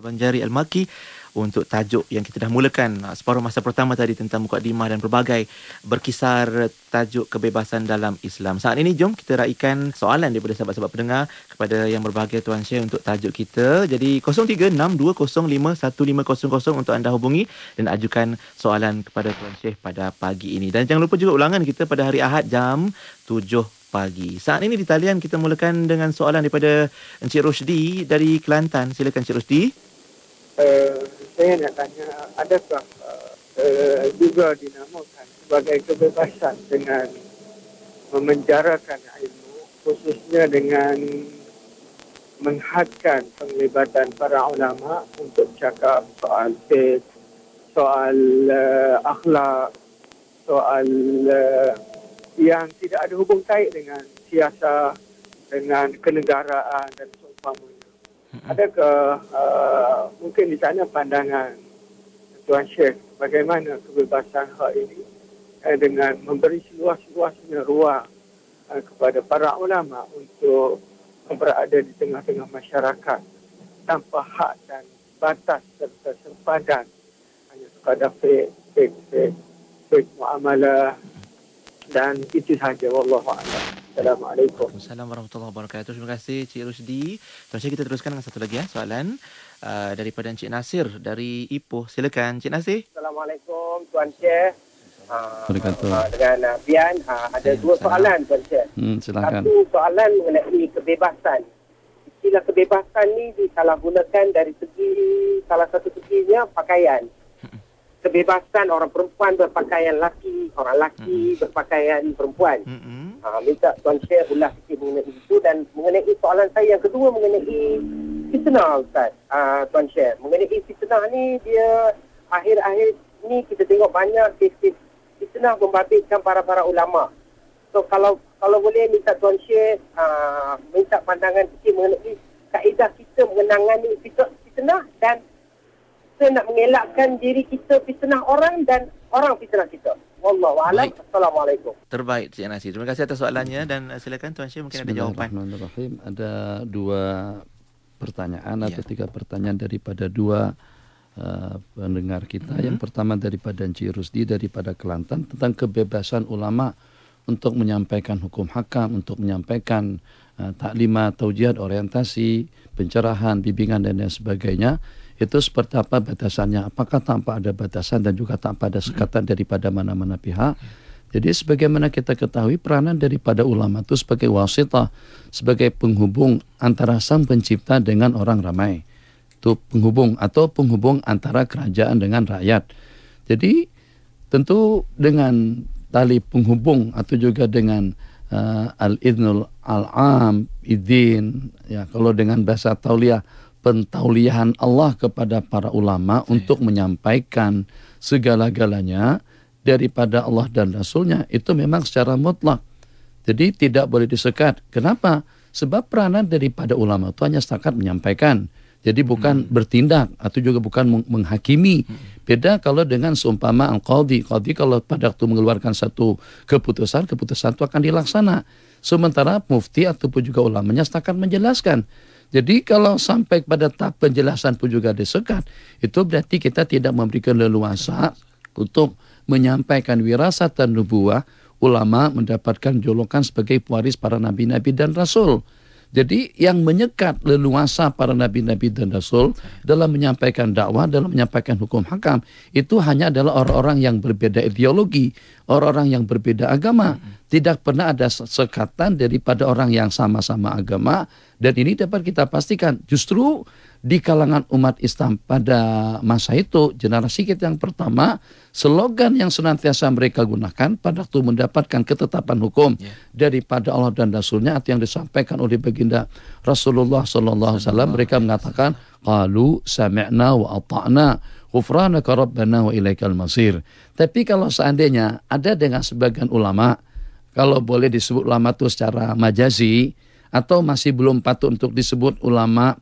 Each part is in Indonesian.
Abang Jari Al-Maki untuk tajuk yang kita dah mulakan separuh masa pertama tadi tentang mukadimah dan pelbagai berkisar tajuk kebebasan dalam Islam. Saat ini jom kita raikan soalan daripada sahabat-sahabat pendengar kepada yang berbahagia Tuan Syekh untuk tajuk kita. Jadi 0362051500 untuk anda hubungi dan ajukan soalan kepada Tuan Syekh pada pagi ini. Dan jangan lupa juga ulangan kita pada hari Ahad jam 7 pagi. Saat ini di talian kita mulakan dengan soalan daripada Encik Rusdi dari Kelantan. Silakan Encik Rusdi. Saya nak tanya, adakah juga dinamakan sebagai kebebasan dengan memenjarakan ilmu, khususnya dengan menghadkan penglibatan para ulama untuk cakap soal fiqh, soal akhlak, soal yang tidak ada hubung kait dengan siasat, dengan kenegaraan dan seumpamanya. Adakah mungkin di sana pandangan Tuan Syekh bagaimana kebebasan hak ini dengan memberi seluas-luasnya ruang kepada para ulama untuk berada di tengah-tengah masyarakat tanpa hak dan batas serta sempadan, hanya sekadar fiqh muamalah, dan itu saja. Wallahu a'lam. Assalamualaikum. Assalamualaikum warahmatullahi wabarakatuh. Terima kasih Cik Rusdi. Tuan Syekh, kita teruskan dengan satu lagi soalan daripada Encik Nasir dari Ipoh. Silakan Encik Nasir. Assalamualaikum Tuan Syekh. Dengan Bian, ada dua soalan Tuan Syekh. Silakan. Satu soalan mengenai kebebasan. Istilah kebebasan ni disalahgunakan dari segi, salah satu seginya pakaian. Kebebasan orang perempuan berpakaian laki, orang laki berpakaian perempuan. Minta Tuan Syekh ulas sikit mengenai itu. Dan mengenai soalan saya yang kedua mengenai fitnah, Ustaz. Tuan Syekh, mengenai fitnah ni, dia akhir-akhir ni kita tengok banyak kes-kes fitnah membabitkan para ulama. So kalau boleh minta Tuan Syekh minta pandangan sikit mengenai kaedah kita mengenangani fitnah, dan kita nak mengelakkan diri kita fitnah orang dan orang fitnah kita. Wallahu a'lam. Assalamualaikum. Terbaik Cik Nasir. Terima kasih atas soalannya dan silakan Tuan Syekh mungkin ada jawapan. Bismillahirrahmanirrahim. Ada dua pertanyaan atau tiga pertanyaan daripada dua pendengar kita. Yang pertama daripada Encik Rusdi daripada Kelantan tentang kebebasan ulama untuk menyampaikan hukum hakam, untuk menyampaikan taklimat, taujihat, orientasi, pencerahan, bimbingan dan lain sebagainya. Itu seperti apa batasannya? Apakah tanpa ada batasan dan juga tanpa ada sekatan daripada mana-mana pihak? Jadi sebagaimana kita ketahui, peranan daripada ulama itu sebagai wasitah, sebagai penghubung antara sang pencipta dengan orang ramai. Itu penghubung atau penghubung antara kerajaan dengan rakyat. Jadi tentu dengan tali penghubung atau juga dengan al-idnul al-am, idin, ya, kalau dengan bahasa tauliah, pentauliahan Allah kepada para ulama untuk menyampaikan segala-galanya daripada Allah dan Rasulnya, itu memang secara mutlak. Jadi tidak boleh disekat. Kenapa? Sebab peranan daripada ulama itu hanya setakat menyampaikan. Jadi bukan bertindak atau juga bukan menghakimi. Beda kalau dengan seumpama al-qadhi. Qadhi kalau pada waktu mengeluarkan satu keputusan itu akan dilaksana. Sementara mufti ataupun juga ulamanya setakat menjelaskan. Jadi kalau sampai pada tahap penjelasan pun juga disekat, itu berarti kita tidak memberikan leluasa untuk menyampaikan wirasat dan nubuwah. Ulama mendapatkan julukan sebagai pewaris para nabi-nabi dan rasul. Jadi yang menyekat leluasa para nabi-nabi dan rasul dalam menyampaikan dakwah, dalam menyampaikan hukum hakam, itu hanya adalah orang-orang yang berbeda ideologi, orang-orang yang berbeda agama. Tidak pernah ada sekatan daripada orang yang sama-sama agama. Dan ini dapat kita pastikan justru di kalangan umat Islam pada masa itu, generasi kita yang pertama, slogan yang senantiasa mereka gunakan pada waktu mendapatkan ketetapan hukum daripada Allah dan Rasulnya, atau yang disampaikan oleh baginda Rasulullah SAW, mereka mengatakan qalu sami'na wa ata'na ghufranaka rabbana wa ilaikal masir. Tapi kalau seandainya ada dengan sebagian ulama, kalau boleh disebut ulama itu secara majazi, atau masih belum patut untuk disebut ulama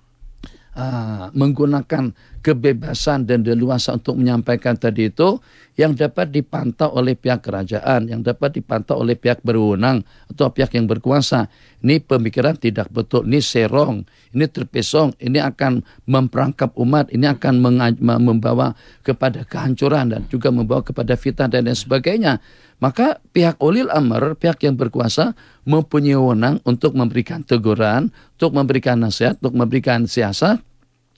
menggunakan kebebasan dan leluasa untuk menyampaikan tadi itu yang dapat dipantau oleh pihak kerajaan, yang dapat dipantau oleh pihak berwenang atau pihak yang berkuasa. Ini pemikiran tidak betul, ini serong, ini terpesong, ini akan memperangkap umat, ini akan membawa kepada kehancuran dan juga membawa kepada fitnah dan lain sebagainya. Maka pihak ulil amr, pihak yang berkuasa mempunyai wewenang untuk memberikan teguran, untuk memberikan nasihat, untuk memberikan siasat,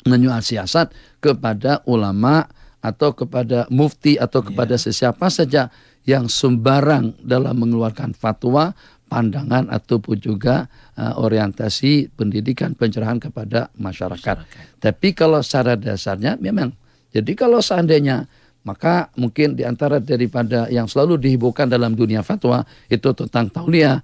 menyual siasat kepada ulama atau kepada mufti atau kepada sesiapa saja yang sembarang dalam mengeluarkan fatwa, pandangan ataupun juga orientasi pendidikan pencerahan kepada masyarakat. Tapi kalau secara dasarnya memang, jadi kalau seandainya maka mungkin di antara daripada yang selalu dihebohkan dalam dunia fatwa itu tentang tauliah.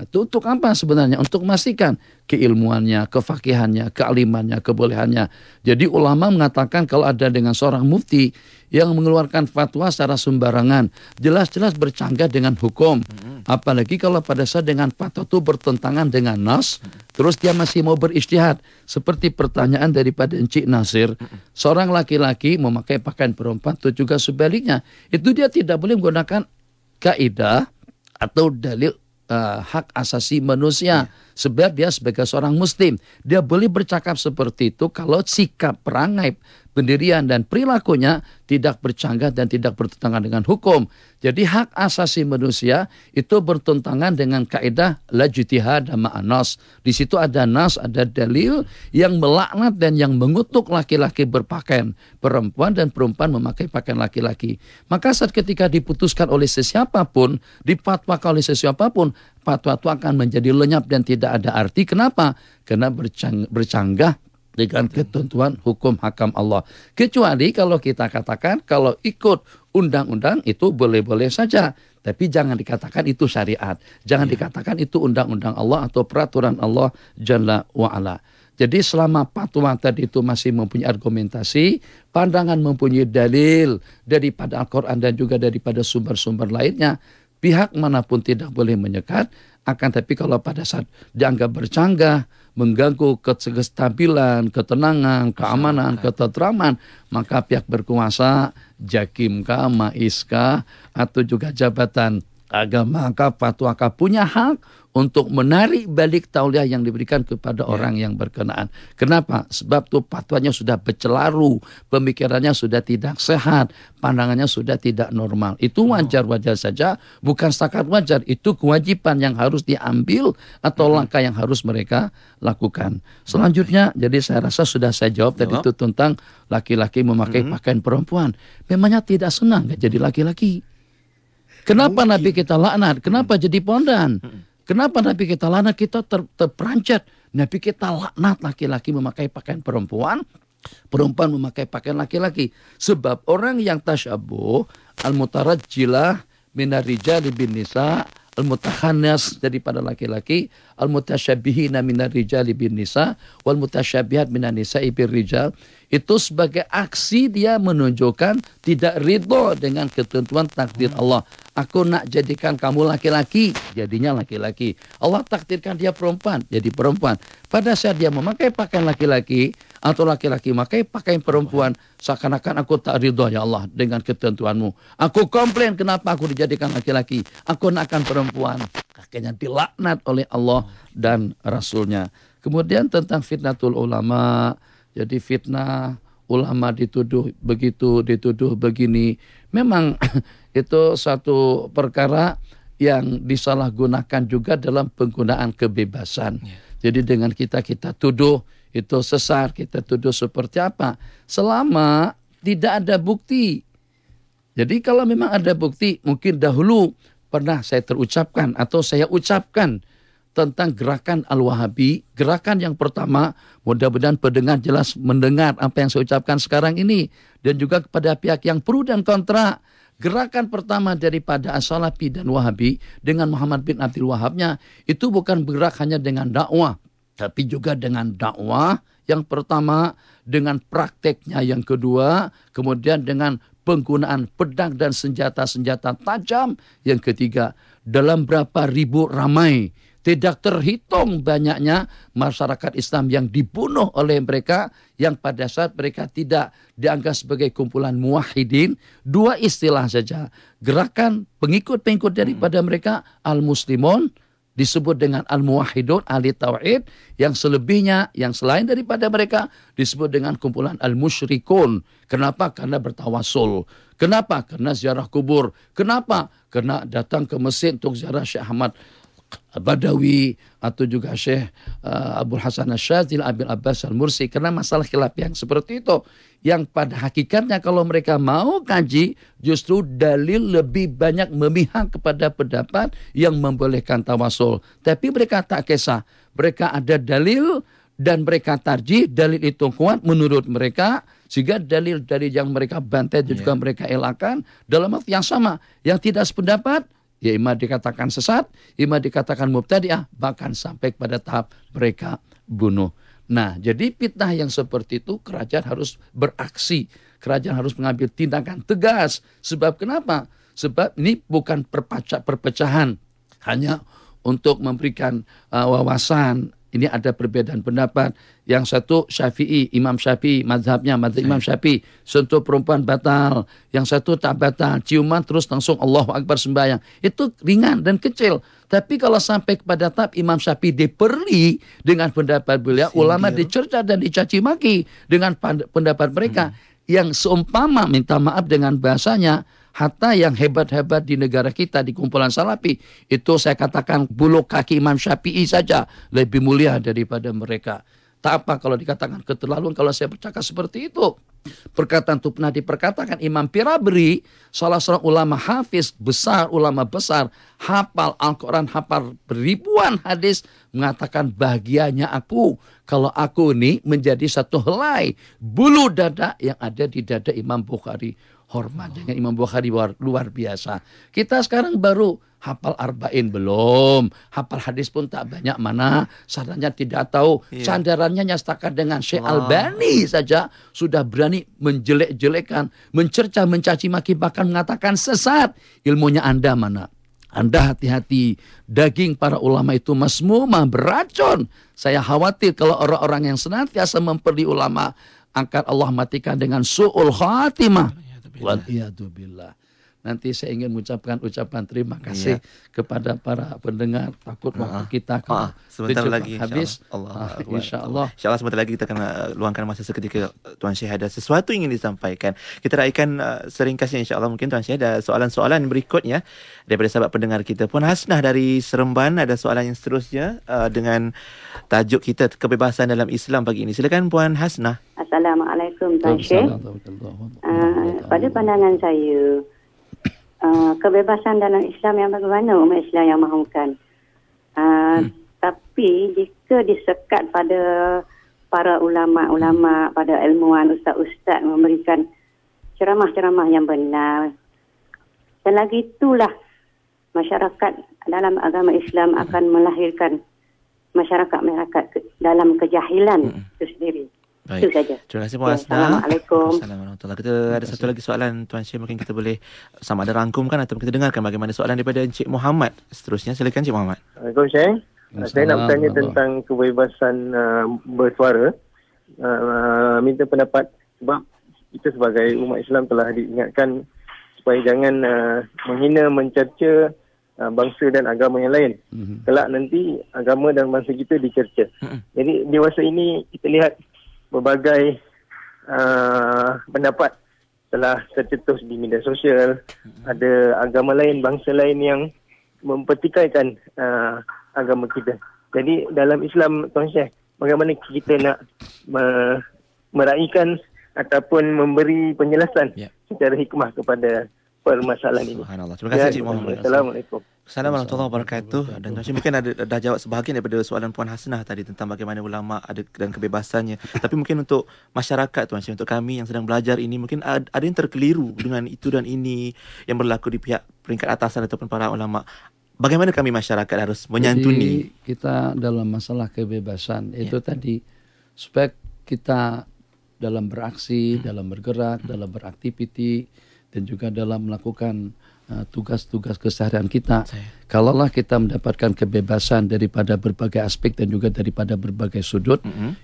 Itu untuk apa sebenarnya? Untuk memastikan keilmuannya, kefakihannya, kealimannya, kebolehannya. Jadi ulama mengatakan kalau ada dengan seorang mufti yang mengeluarkan fatwa secara sembarangan, jelas-jelas bercanggah dengan hukum. Apalagi kalau pada saat dengan fatwa itu bertentangan dengan nas, terus dia masih mau berijtihad. Seperti pertanyaan daripada Encik Nasir, seorang laki-laki memakai pakaian perempuan itu juga sebaliknya. Itu dia tidak boleh menggunakan kaidah atau dalil hak asasi manusia. Sebab dia sebagai seorang muslim, dia boleh bercakap seperti itu kalau sikap, perangai, pendirian dan perilakunya tidak bercanggah dan tidak bertentangan dengan hukum. Jadi hak asasi manusia itu bertentangan dengan kaidah la jitihad ma'an nas. Di situ ada nas, ada dalil yang melaknat dan yang mengutuk laki-laki berpakaian perempuan dan perempuan memakai pakaian laki-laki. Maka saat ketika diputuskan oleh sesiapapun, dipatwakan oleh sesiapapun, fatwa itu akan menjadi lenyap dan tidak ada arti. Kenapa? Karena bercanggah dengan ketentuan hukum hakam Allah. Kecuali kalau kita katakan kalau ikut undang-undang itu boleh-boleh saja. Tapi jangan dikatakan itu syariat. Jangan dikatakan itu undang-undang Allah atau peraturan Allah Jalla wa'ala. Jadi selama fatwa tadi itu masih mempunyai argumentasi, pandangan mempunyai dalil daripada Al-Quran dan juga daripada sumber-sumber lainnya, pihak manapun tidak boleh menyekat. Akan tapi kalau pada saat dianggap bercanggah, mengganggu kestabilan, ketenangan, keamanan, ketentraman, maka pihak berkuasa, Jakimkah, Maiskah, atau juga jabatan agama fatwa punya hak untuk menarik balik tauliah yang diberikan kepada orang yang berkenaan. Kenapa? Sebab tuh fatwanya sudah bercelaru, pemikirannya sudah tidak sehat, pandangannya sudah tidak normal. Itu wajar-wajar saja, bukan setakat wajar, itu kewajiban yang harus diambil atau langkah yang harus mereka lakukan. Selanjutnya, jadi saya rasa sudah saya jawab tadi itu tentang laki-laki memakai pakaian perempuan. Memangnya tidak senang gak jadi laki-laki? Kenapa Nabi kita laknat? Kenapa jadi pondan? Kenapa Nabi kita laknat? Kita terperancat. Nabi kita laknat laki-laki memakai pakaian perempuan, perempuan memakai pakaian laki-laki. Sebab orang yang tasyabuh, al-mutarajjilah minar rijali bin nisa, al-mutakhannas daripada laki-laki, al-mutasyabbihina minar rijali bin nisa, wal mutasyabihat minan nisa'i bir rijal. Itu sebagai aksi dia menunjukkan tidak ridho dengan ketentuan takdir Allah. Aku nak jadikan kamu laki-laki, jadinya laki-laki. Allah takdirkan dia perempuan, jadi perempuan. Pada saat dia memakai pakaian laki-laki atau laki-laki memakai pakaian perempuan, seakan-akan aku tak ridho ya Allah dengan ketentuanmu. Aku komplain kenapa aku dijadikan laki-laki, aku nakkan perempuan. Akhirnya dilaknat oleh Allah dan Rasulnya. Kemudian tentang fitnatul ulama. Jadi fitnah, ulama dituduh begitu, dituduh begini. Memang itu satu perkara yang disalahgunakan juga dalam penggunaan kebebasan. Jadi dengan kita tuduh itu sesat, kita tuduh seperti apa. Selama tidak ada bukti. Jadi kalau memang ada bukti, mungkin dahulu pernah saya terucapkan atau saya ucapkan tentang gerakan Al-Wahabi. Gerakan yang pertama, mudah-mudahan pendengar jelas mendengar apa yang saya ucapkan sekarang ini. Dan juga kepada pihak yang pro dan kontra. Gerakan pertama daripada As-Salafi dan Wahabi dengan Muhammad bin Abdul Wahabnya, itu bukan bergerak hanya dengan dakwah. Tapi juga dengan dakwah yang pertama, dengan prakteknya yang kedua, kemudian dengan penggunaan pedang dan senjata-senjata tajam yang ketiga. Dalam berapa ribu ramai Tidak terhitung banyaknya masyarakat Islam yang dibunuh oleh mereka, yang pada saat mereka tidak dianggap sebagai kumpulan muwahhidin. Dua istilah saja. Gerakan pengikut-pengikut daripada mereka, al-muslimun, disebut dengan al-muwahhidun, ahli tauhid. Yang selebihnya, yang selain daripada mereka, disebut dengan kumpulan al-musyrikun. Kenapa? Karena bertawasul. Kenapa? Karena ziarah kubur. Kenapa? Karena datang ke masjid untuk ziarah Syekh Ahmad Badawi atau juga Syekh Abdul Hasan Asyadzili, Abil Abbas Al-Mursi, karena masalah khilaf yang seperti itu. Yang pada hakikatnya kalau mereka mau kaji, justru dalil lebih banyak memihak kepada pendapat yang membolehkan tawasul. Tapi mereka tak kisah. Mereka ada dalil dan mereka tarjih, dalil itu kuat menurut mereka, sehingga dalil-dalil yang mereka bantai juga mereka elakkan dalam waktu yang sama. Yang tidak sependapat, ya imam dikatakan sesat, imam dikatakan mubtadi'ah, bahkan sampai pada tahap mereka bunuh. Nah, jadi fitnah yang seperti itu kerajaan harus beraksi. Kerajaan harus mengambil tindakan tegas. Sebab kenapa? Sebab ini bukan perpecahan. Hanya untuk memberikan wawasan. Ini ada perbedaan pendapat. Yang satu Syafi'i, Imam Syafi'i, mazhabnya mazhab Imam Syafi'i, sentuh perempuan batal. Yang satu tak batal, ciuman terus langsung Allahu Akbar sembahyang. Itu ringan dan kecil. Tapi kalau sampai kepada tahap Imam Syafi'i diperli dengan pendapat beliau, ulama dicerca dan dicaci maki dengan pendapat mereka. Yang seumpama, minta maaf dengan bahasanya, hatta yang hebat-hebat di negara kita, di kumpulan Salafi, itu saya katakan bulu kaki Imam Syafi'i saja lebih mulia daripada mereka. Tak apa kalau dikatakan keterlaluan kalau saya bercakap seperti itu. Perkataan itu pernah diperkatakan Imam Firabri, salah seorang ulama hafiz besar, ulama besar, hafal Al-Quran, hafal ribuan hadis, mengatakan bahagianya aku kalau aku ini menjadi satu helai bulu dada yang ada di dada Imam Bukhari. Hormat dengan Imam Bukhari luar biasa. Kita sekarang baru hafal arba'in belum, hafal hadis pun tak banyak mana, sarannya tidak tahu, sandarannya nyatakan dengan Syekh Albani saja sudah berani menjelek-jelekan, mencerca, mencaci maki, bahkan mengatakan sesat. Ilmunya Anda mana? Anda hati-hati, daging para ulama itu masmumah, beracun. Saya khawatir kalau orang-orang yang senantiasa memperli ulama, akan Allah matikan dengan su'ul khatimah. Waliyadzubillah. Nanti saya ingin mengucapkan ucapan terima kasih kepada para pendengar. Takut waktu kita sebentar lagi habis. InsyaAllah sebentar lagi kita akan luangkan masa seketika. Tuan Syekh ada sesuatu ingin disampaikan. Kita raikan seringkasnya insyaAllah. Mungkin Tuan Syekh ada soalan-soalan berikutnya daripada sahabat pendengar kita. Puan Hasnah dari Seremban ada soalan yang seterusnya dengan tajuk kita kebebasan dalam Islam pagi ini. Silakan Puan Hasnah. Assalamualaikum Tuan Syekh. Pada pandangan saya, kebebasan dalam Islam yang bagaimana umat Islam yang mahukan. Tapi jika disekat pada para ulama-ulama, pada ilmuwan, ustaz-ustaz memberikan ceramah-ceramah yang benar, dan lagi itulah masyarakat dalam agama Islam akan melahirkan masyarakat dalam kejahilan itu sendiri. Baik. Itu saja. Terima kasih Puan Hasnah. Assalamualaikum. Assalamualaikum. Kita ada satu lagi soalan Tuan Syekh, mungkin kita boleh sama ada rangkumkan atau kita dengarkan bagaimana soalan daripada Encik Muhammad. Seterusnya silakan Encik Muhammad. Assalamualaikum Syekh. Saya nak bertanya tentang kebebasan bersuara. Minta pendapat sebab kita sebagai umat Islam telah diingatkan supaya jangan menghina, mencerca bangsa dan agama yang lain. Kelak nanti agama dan bangsa kita dicerca. Jadi dewasa ini kita lihat berbagai pendapat telah tercetus di media sosial. Ada agama lain, bangsa lain yang mempertikaikan agama kita. Jadi dalam Islam, Tuan Syekh, bagaimana kita nak meraihkan ataupun memberi penjelasan secara hikmah kepada permasalahan ini. Subhanallah. Terima kasih Encik Muhammad. Assalamualaikum. Assalamualaikum warahmatullahi wabarakatuh. Dan Tuan Syekh mungkin dah jawab sebahagian daripada soalan Puan Hasnah tadi tentang bagaimana ulama ada dan kebebasannya. Tapi mungkin untuk masyarakat Tuan Syekh, untuk kami yang sedang belajar ini, mungkin ada yang terkeliru dengan itu dan ini yang berlaku di pihak peringkat atasan ataupun para ulama. Bagaimana kami masyarakat harus menyantuni? Jadi kita dalam masalah kebebasan itu tadi, supaya kita dalam beraksi, dalam bergerak, dalam beraktiviti, dan juga dalam melakukan tugas-tugas keseharian kita. Kalaulah kita mendapatkan kebebasan daripada berbagai aspek dan juga daripada berbagai sudut,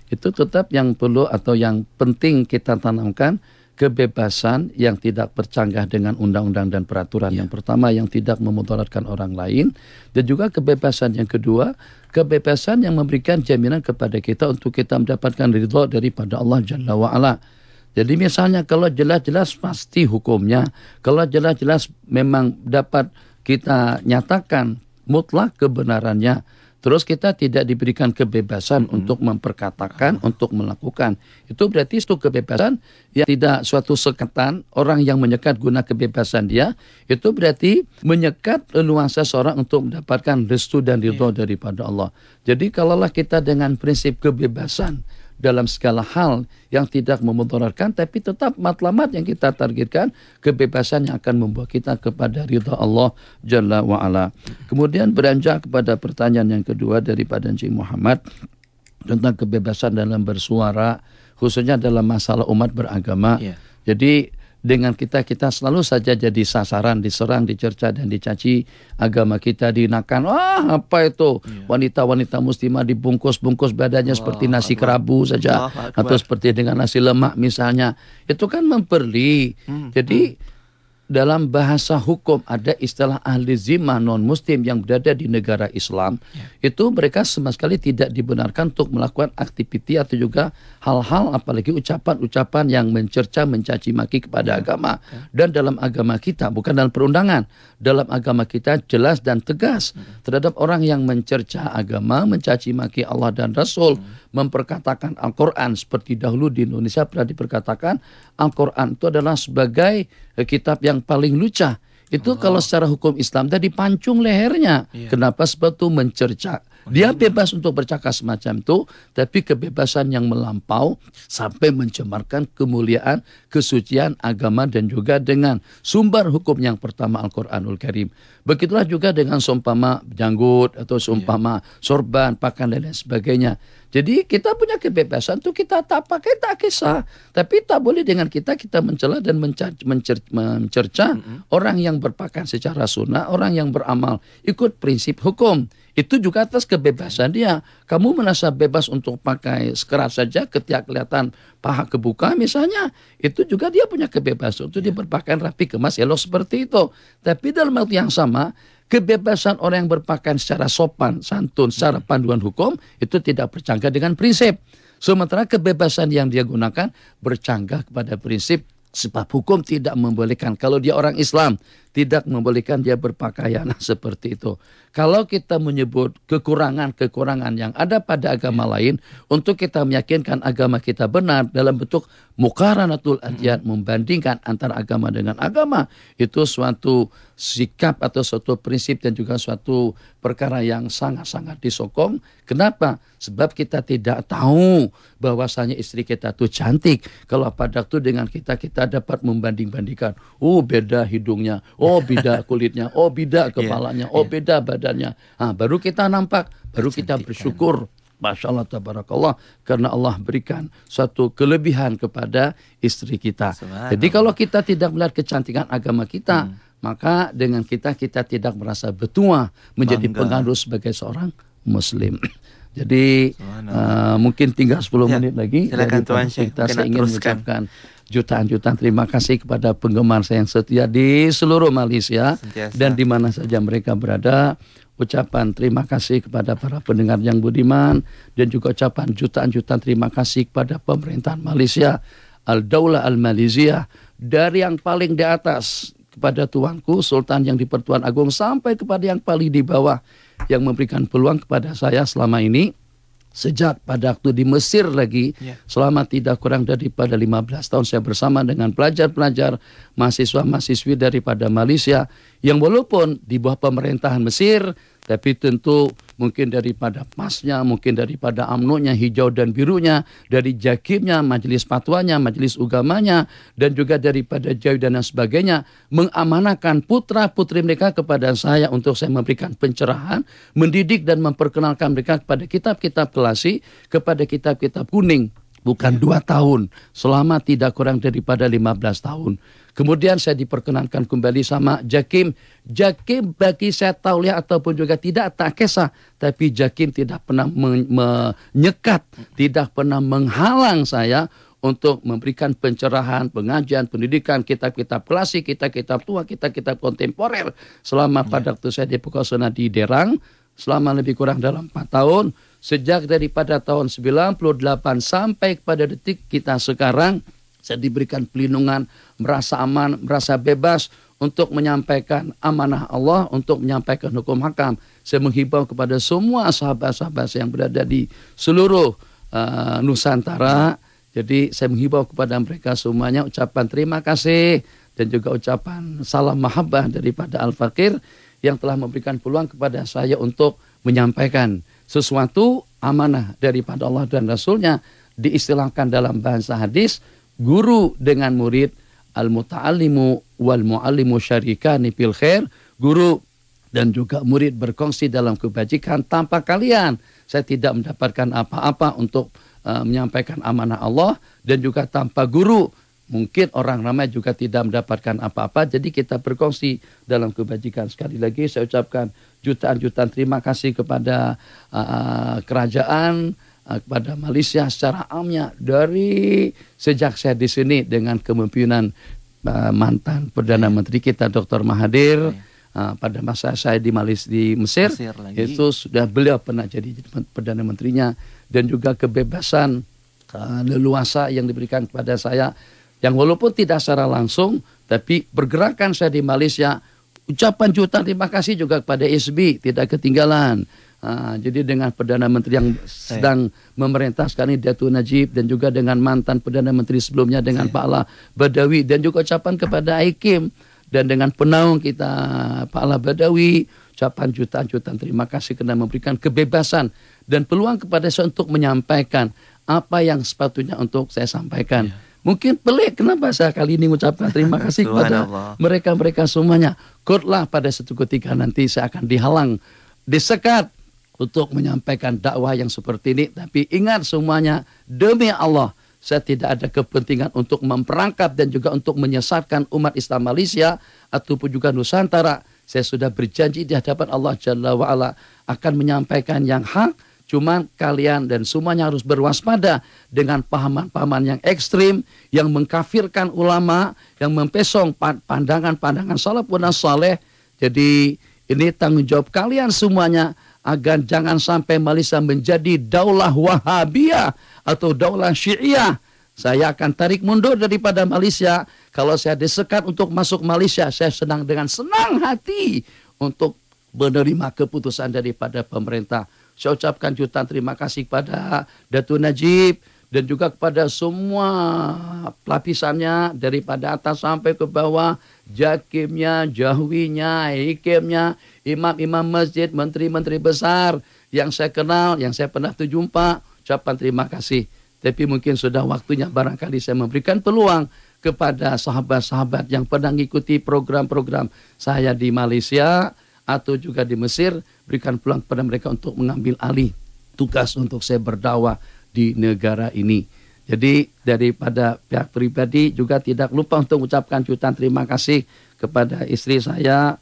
itu tetap yang perlu atau yang penting kita tanamkan kebebasan yang tidak bercanggah dengan undang-undang dan peraturan. Yang pertama, yang tidak memudaratkan orang lain, dan juga kebebasan yang kedua, kebebasan yang memberikan jaminan kepada kita untuk kita mendapatkan ridha daripada Allah Jalla wa'ala. Jadi misalnya kalau jelas-jelas pasti hukumnya, kalau jelas-jelas memang dapat kita nyatakan mutlak kebenarannya, terus kita tidak diberikan kebebasan untuk memperkatakan, untuk melakukan, itu berarti itu kebebasan yang tidak suatu sekatan. Orang yang menyekat guna kebebasan dia, itu berarti menyekat leluasa seorang untuk mendapatkan restu dan ridha daripada Allah. Jadi kalaulah kita dengan prinsip kebebasan dalam segala hal yang tidak memudaratkan, tapi tetap matlamat yang kita targetkan, kebebasan yang akan membawa kita kepada ridha Allah Jalla wa'ala. Kemudian beranjak kepada pertanyaan yang kedua daripada Encik Muhammad tentang kebebasan dalam bersuara, khususnya dalam masalah umat beragama. Jadi dengan kita selalu saja jadi sasaran, diserang, dicerca dan dicaci. Agama kita dinakan, apa itu? Wanita-wanita muslimah dibungkus-bungkus badannya seperti nasi kerabu saja, atau seperti dengan nasi lemak misalnya. Itu kan memperli. Jadi dalam bahasa hukum ada istilah ahli zimah non-muslim yang berada di negara Islam. Itu mereka sama sekali tidak dibenarkan untuk melakukan aktiviti atau juga hal-hal, apalagi ucapan-ucapan yang mencerca, mencaci maki kepada agama. Dan dalam agama kita, bukan dalam perundangan, dalam agama kita jelas dan tegas terhadap orang yang mencerca agama, mencaci maki Allah dan Rasul, memperkatakan Al-Quran seperti dahulu di Indonesia pernah diperkatakan Al-Quran itu adalah sebagai kitab yang paling lucah. Itu kalau secara hukum Islam tadi pancung lehernya. Kenapa? Sebab itu mencerca. Dia bebas untuk bercakap semacam itu, tapi kebebasan yang melampau sampai mencemarkan kemuliaan, kesucian agama dan juga dengan sumber hukum yang pertama Al-Quranul Karim. Begitulah juga dengan seumpama janggut atau seumpama sorban, pakaian dan lain sebagainya. Jadi kita punya kebebasan tuh, kita tak pakai tak kisah, tapi tak boleh dengan kita mencela dan mencerca orang yang berpakaian secara sunnah, orang yang beramal ikut prinsip hukum. Itu juga atas kebebasan dia. Kamu merasa bebas untuk pakai skerat saja ketika kelihatan paha kebuka misalnya, itu juga dia punya kebebasan untuk dia berpakaian rapi, kemas, elok seperti itu. Tapi dalam waktu yang sama, kebebasan orang yang berpakaian secara sopan, santun, secara panduan hukum itu tidak bercanggah dengan prinsip. Sementara kebebasan yang dia gunakan bercanggah kepada prinsip, sebab hukum tidak membolehkan. Kalau dia orang Islam, tidak membolehkan dia berpakaian seperti itu. Kalau kita menyebut kekurangan-kekurangan yang ada pada agama lain, untuk kita meyakinkan agama kita benar dalam bentuk muqaranatul adyan, membandingkan antara agama dengan agama, itu suatu sikap atau suatu prinsip dan juga suatu perkara yang sangat-sangat disokong. Kenapa? Sebab kita tidak tahu bahwasanya istri kita itu cantik. Kalau pada itu dengan kita dapat membanding-bandingkan. Oh, beda hidungnya. Oh, beda kulitnya. Oh, beda kepalanya. Oh, beda badannya. Baru kita nampak. Baru kita bersyukur. Masya Allah, tabarakallah. Karena Allah berikan suatu kelebihan kepada istri kita. Jadi kalau kita tidak melihat kecantikan agama kita, maka dengan kita tidak merasa bertuah menjadi pengaruh sebagai seorang Muslim. Jadi mungkin tinggal 10 menit lagi. Silakan Tuan Syekh. Saya ingin mengucapkan jutaan-jutaan terima kasih kepada penggemar saya yang setia di seluruh Malaysia dan di mana saja mereka berada. Ucapan terima kasih kepada para pendengar yang budiman dan juga ucapan jutaan-jutaan terima kasih kepada pemerintahan Malaysia, Al-Daulah Al-Malaysia, dari yang paling di atas kepada tuanku Sultan yang di Pertuan Agung sampai kepada yang paling di bawah yang memberikan peluang kepada saya selama ini. Sejak pada waktu di Mesir lagi, selama tidak kurang daripada 15 tahun saya bersama dengan pelajar-pelajar, mahasiswa-mahasiswi daripada Malaysia yang walaupun di bawah pemerintahan Mesir, tapi tentu mungkin daripada PAS-nya, mungkin daripada UMNO-nya, hijau dan birunya, dari JAKIM-nya, majelis fatwanya, majelis ugamanya, dan juga daripada JAWI dan sebagainya, mengamanahkan putra-putri mereka kepada saya untuk saya memberikan pencerahan, mendidik dan memperkenalkan mereka kepada kitab-kitab klasik, kepada kitab-kitab kuning, bukan 2 tahun, selama tidak kurang daripada 15 tahun. Kemudian saya diperkenankan kembali sama Jakim. Jakim bagi saya tauliah ataupun juga tidak tak kisah. Tapi Jakim tidak pernah menyekat, tidak pernah menghalang saya untuk memberikan pencerahan, pengajian, pendidikan, kitab-kitab klasik, kitab-kitab tua, kitab-kitab kontemporer. Selama pada waktu saya di Pekosona di Derang, selama lebih kurang dalam 4 tahun. Sejak daripada tahun 98 sampai kepada detik kita sekarang, saya diberikan pelindungan, merasa aman, merasa bebas untuk menyampaikan amanah Allah, untuk menyampaikan hukum hakam. Saya menghimbau kepada semua sahabat-sahabat yang berada di seluruh Nusantara. Jadi saya menghimbau kepada mereka semuanya ucapan terima kasih dan juga ucapan salam mahabbah daripada Al-Fakir yang telah memberikan peluang kepada saya untuk menyampaikan sesuatu amanah daripada Allah dan Rasulnya. Diistilahkan dalam bahasa hadis, guru dengan murid, al-muta'allimu wal mu'allimu syarikani fil khair. Guru dan juga murid berkongsi dalam kebajikan. Tanpa kalian saya tidak mendapatkan apa-apa untuk menyampaikan amanah Allah, dan juga tanpa guru mungkin orang ramai juga tidak mendapatkan apa-apa. Jadi kita berkongsi dalam kebajikan. Sekali lagi saya ucapkan jutaan-jutaan terima kasih kepada kerajaan, kepada Malaysia secara amnya dari sejak saya di sini dengan kepemimpinan mantan Perdana Menteri kita Dr. Mahathir. Pada masa saya di Mesir itu sudah beliau pernah jadi Perdana Menterinya, dan juga kebebasan leluasa yang diberikan kepada saya yang walaupun tidak secara langsung tapi pergerakan saya di Malaysia. Ucapan jutaan terima kasih juga kepada SB tidak ketinggalan. Jadi dengan Perdana Menteri yang sedang memerintah sekarang ini Datuk Najib, dan juga dengan mantan Perdana Menteri sebelumnya dengan Pak Ala Badawi, dan juga ucapan kepada Aikim, dan dengan penaung kita Pak Ala Badawi, ucapan jutaan-jutaan terima kasih kerana memberikan kebebasan dan peluang kepada saya untuk menyampaikan apa yang sepatutnya untuk saya sampaikan. Mungkin pelik kenapa saya kali ini mengucapkan terima kasih kepada mereka-mereka semuanya. Kotlah pada satu ketika nanti saya akan dihalang, disekat untuk menyampaikan dakwah yang seperti ini. Tapi ingat semuanya, demi Allah, saya tidak ada kepentingan untuk memperangkap dan juga untuk menyesatkan umat Islam Malaysia ataupun juga Nusantara. Saya sudah berjanji di hadapan Allah Jalla wa'ala akan menyampaikan yang hak. Cuman kalian dan semuanya harus berwaspada dengan pahaman-pahaman yang ekstrim, yang mengkafirkan ulama, yang mempesong pandangan-pandangan salafun saleh. Jadi ini tanggung jawab kalian semuanya agar jangan sampai Malaysia menjadi daulah Wahabiyah atau daulah Syiah. Saya akan tarik mundur daripada Malaysia. Kalau saya disekat untuk masuk Malaysia, saya dengan senang hati untuk menerima keputusan daripada pemerintah. Saya ucapkan jutaan terima kasih kepada Datuk Najib dan juga kepada semua pelapisannya daripada atas sampai ke bawah, Jakimnya, Jahwinya, Hikimnya, imam-imam masjid, menteri-menteri besar yang saya kenal, yang saya pernah terjumpa. Ucapan terima kasih. Tapi mungkin sudah waktunya barangkali saya memberikan peluang kepada sahabat-sahabat yang pernah mengikuti program-program saya di Malaysia atau juga di Mesir, berikan peluang kepada mereka untuk mengambil alih tugas untuk saya berdakwah di negara ini. Jadi daripada pihak pribadi juga tidak lupa untuk mengucapkan jutaan terima kasih kepada istri saya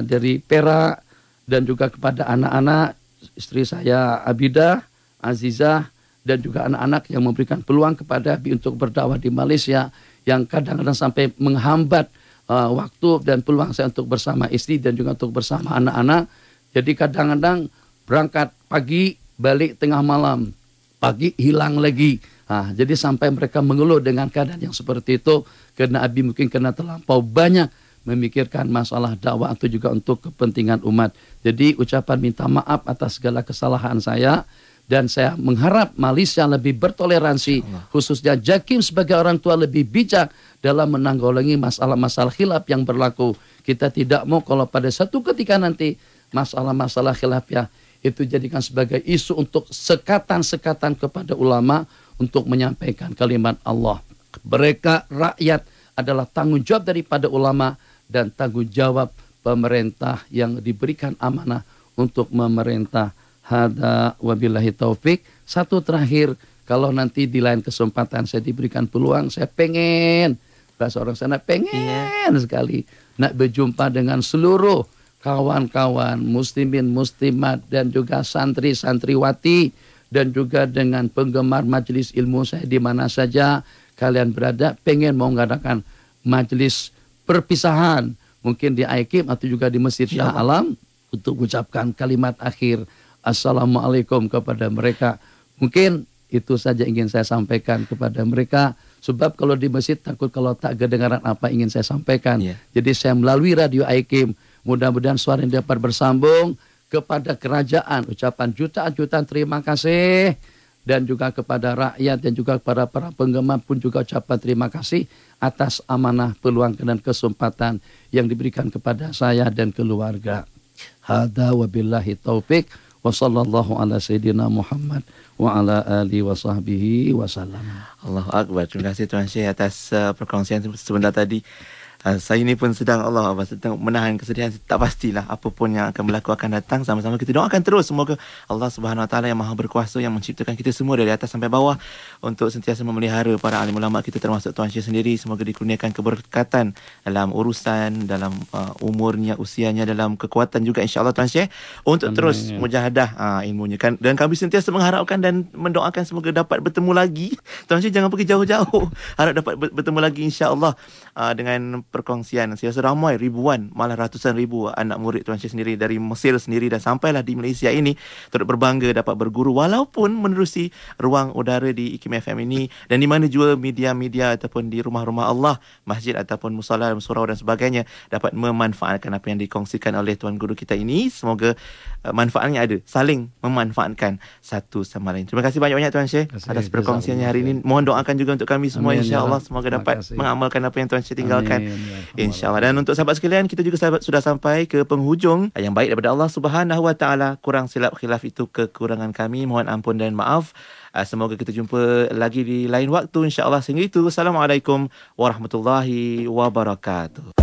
dari Perak, dan juga kepada anak-anak istri saya Abidah, Azizah, dan juga anak-anak yang memberikan peluang kepada Abi untuk berdakwah di Malaysia, yang kadang-kadang sampai menghambat waktu dan peluang saya untuk bersama istri dan juga untuk bersama anak-anak. Jadi kadang-kadang berangkat pagi, balik tengah malam, pagi hilang lagi. Jadi sampai mereka mengeluh dengan keadaan yang seperti itu, karena Abi mungkin kena terlampau banyak memikirkan masalah dakwah atau juga untuk kepentingan umat. Jadi ucapan minta maaf atas segala kesalahan saya. Dan saya mengharap Malaysia lebih bertoleransi, khususnya Jakim sebagai orang tua lebih bijak dalam menanggulangi masalah-masalah khilaf yang berlaku. Kita tidak mau kalau pada satu ketika nanti masalah-masalah khilaf ya itu jadikan sebagai isu untuk sekatan-sekatan kepada ulama untuk menyampaikan kalimat Allah. Mereka rakyat adalah tanggung jawab daripada ulama dan tanggung jawab pemerintah yang diberikan amanah untuk memerintah. Hada wabillahi taufik. Satu terakhir, Kalau nanti di lain kesempatan saya diberikan peluang, saya pengen, bahasa orang sana pengen sekali nak berjumpa dengan seluruh kawan-kawan muslimin, muslimat dan juga santri-santriwati dan juga dengan penggemar majelis ilmu saya di mana saja kalian berada, pengen mau mengadakan majelis perpisahan mungkin di IKIM atau juga di Masjid Shah Alam untuk mengucapkan kalimat akhir Assalamualaikum kepada mereka. Mungkin itu saja ingin saya sampaikan kepada mereka. Sebab kalau di masjid takut kalau tak kedengaran apa ingin saya sampaikan. Jadi saya melalui radio IKIM, mudah-mudahan suara ini dapat bersambung kepada kerajaan. Ucapan jutaan-jutaan terima kasih. Dan juga kepada rakyat dan juga kepada para penggemar pun juga ucapan terima kasih atas amanah, peluang dan kesempatan yang diberikan kepada saya dan keluarga. Hada wabillahi taufik wa sallallahu ala sayyidina Muhammad wa ala alihi wa sahbihi wa sallam. Allahu Akbar. Terima kasih Tuan Syekh atas perkongsian sebentar tadi. Saya ni pun sedang sedang menahan kesedihan. Tak pastilah apa pun yang akan berlaku akan datang. Sama-sama kita doakan terus semoga Allah Subhanahu Wa Taala yang Maha Berkuasa yang menciptakan kita semua dari atas sampai bawah untuk sentiasa memelihara para alim ulama kita termasuk Tuan Syekh sendiri. Semoga dikurniakan keberkatan dalam urusan, dalam umurnya, usianya, dalam kekuatan juga insya-Allah Tuan Syekh untuk terus mujahadah ilmunya kan. Dan kami sentiasa mengharapkan dan mendoakan semoga dapat bertemu lagi. Tuan Syekh jangan pergi jauh-jauh. Harap dapat bertemu lagi insya-Allah dengan perkongsian. Saya rasa ramai ribuan, malah ratusan ribu anak murid Tuan Syekh sendiri dari Mesir sendiri dan sampailah di Malaysia ini turut berbangga dapat berguru walaupun menerusi ruang udara di IKIM FM ini dan di mana juga media-media ataupun di rumah-rumah Allah, masjid ataupun musala, surau dan sebagainya dapat memanfaatkan apa yang dikongsikan oleh Tuan Guru kita ini. Semoga manfaatnya ada, saling memanfaatkan satu sama lain. Terima kasih banyak-banyak Tuan Syekh atas perkongsiannya hari ini. Mohon doakan juga untuk kami semua insya-Allah semoga dapat mengamalkan apa yang Tuan Syekh tinggalkan. InsyaAllah. Dan untuk sahabat sekalian, kita juga sudah sampai ke penghujung yang baik daripada Allah Subhanahu Wa Taala. Kurang silap khilaf itu kekurangan kami. Mohon ampun dan maaf. Semoga kita jumpa lagi di lain waktu insyaAllah. Sehingga itu, Assalamualaikum warahmatullahi wabarakatuh.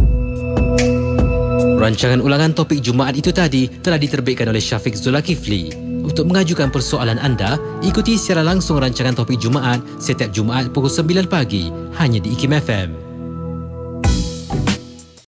Rancangan ulangan topik Jumaat itu tadi telah diterbitkan oleh Syafiq Zulkifli. Untuk mengajukan persoalan anda, ikuti secara langsung rancangan topik Jumaat setiap Jumaat pukul 9 pagi hanya di IKIM FM.